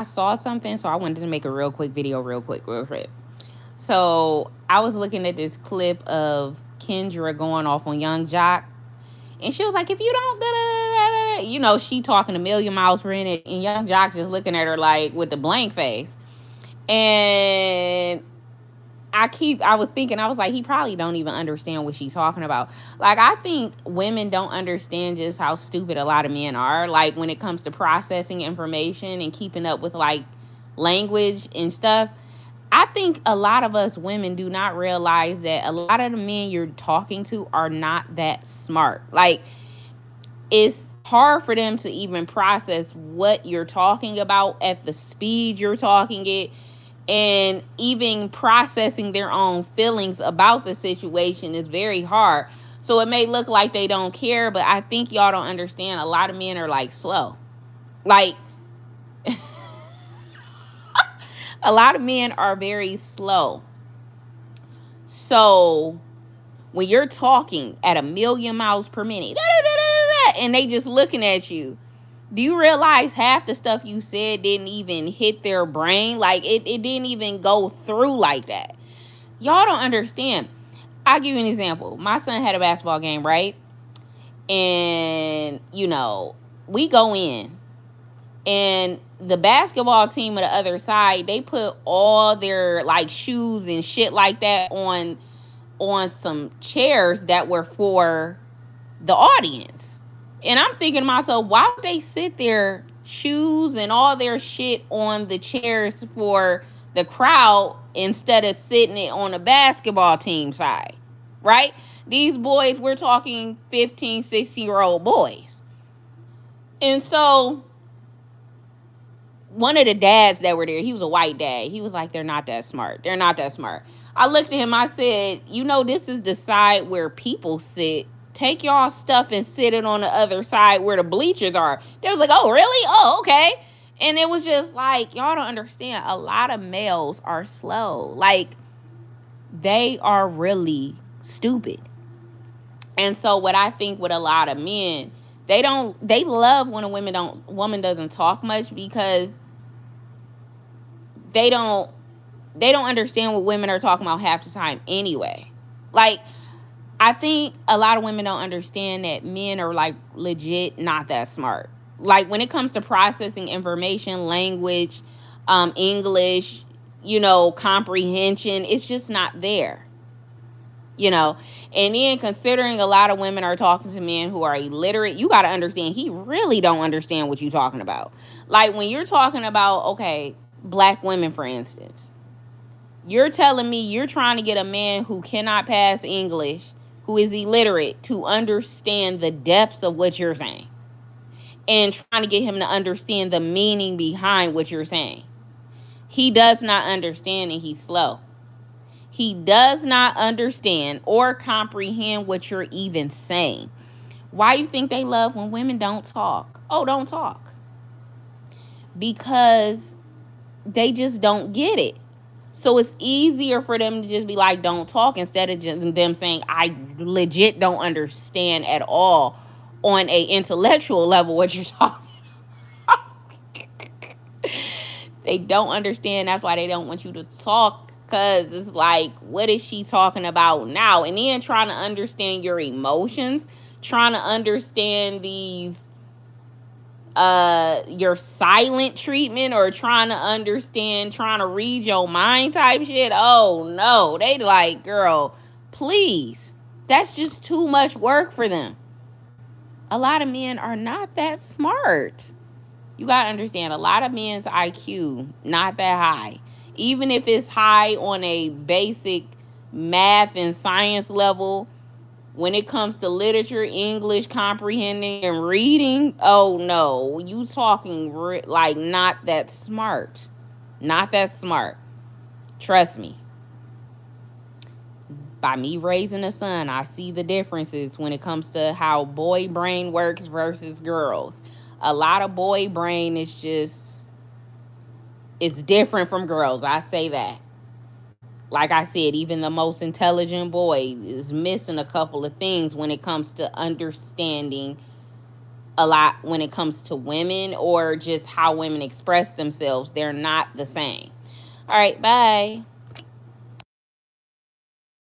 I saw something, so I wanted to make a real quick video, real quick. So I was looking at this clip of Kendra going off on Young Jock, and she was like, "If you don't, da, da, da, da, da," she talking a million miles per minute, and Young Jock just looking at her like with the blank face. And I was thinking, I was like, he probably don't even understand what she's talking about. Like, I think women don't understand just how stupid a lot of men are. Like, when it comes to processing information and keeping up with like language and stuff. I think a lot of us women do not realize that a lot of the men you're talking to are not that smart. Like, it's hard for them to even process what you're talking about at the speed you're talking it, and even processing their own feelings about the situation is very hard. So it may look like they don't care, but I think y'all don't understand. A lot of men are like slow. Like, a lot of men are very slow. So when you're talking at a million miles per minute, and they just looking at you, do you realize half the stuff you said didn't even hit their brain? Like, it didn't even go through like that. Y'all don't understand. I'll give you an example. My son had a basketball game, right? And, we go in, and the basketball team of the other side, they put all their like shoes and shit like that on some chairs that were for the audience. And I'm thinking to myself, why would they sit their shoes and all their shit on the chairs for the crowd instead of sitting it on the basketball team side? Right? These boys, we're talking 15, 16-year-old boys. And so one of the dads that were there, he was a white dad. He was like, they're not that smart. They're not that smart. I looked at him. I said, this is the side where people sit. Take y'all stuff and sit it on the other side where the bleachers are. They was like, oh, really? Oh, okay. And it was just like, y'all don't understand. A lot of males are slow. Like, they are really stupid. And so what I think with a lot of men, they love when a woman doesn't talk much, because they don't understand what women are talking about half the time anyway. Like, I think a lot of women don't understand that men are like legit not that smart. Like, when it comes to processing information, language, English, comprehension, it's just not there. And then considering a lot of women are talking to men who are illiterate, you got to understand he really don't understand what you're talking about. Like, when you're talking about, okay, black women, for instance, you're telling me you're trying to get a man who cannot pass English, who is illiterate, to understand the depths of what you're saying, and trying to get him to understand the meaning behind what you're saying. He does not understand, and he's slow. He does not understand or comprehend what you're even saying. Why do you think they love when women don't talk? Oh, don't talk. Because they just don't get it. So it's easier for them to just be like, don't talk, instead of just them saying, I legit don't understand at all on a intellectual level what you're talking about. They don't understand. That's why they don't want you to talk, because it's like, what is she talking about now? And then trying to understand your emotions, trying to understand your silent treatment, or trying to read your mind type shit. Oh no, they like, girl, please. That's just too much work for them. A lot of men are not that smart. You gotta understand, a lot of men's IQ not that high. Even if it's high on a basic math and science level, when it comes to literature, English, comprehending and reading, oh no, you talking like not that smart. Not that smart. Trust me. By me raising a son, I see the differences when it comes to how boy brain works versus girls. A lot of boy brain it's different from girls. I say that. Like I said, even the most intelligent boy is missing a couple of things when it comes to understanding a lot when it comes to women or just how women express themselves. They're not the same. All right, bye.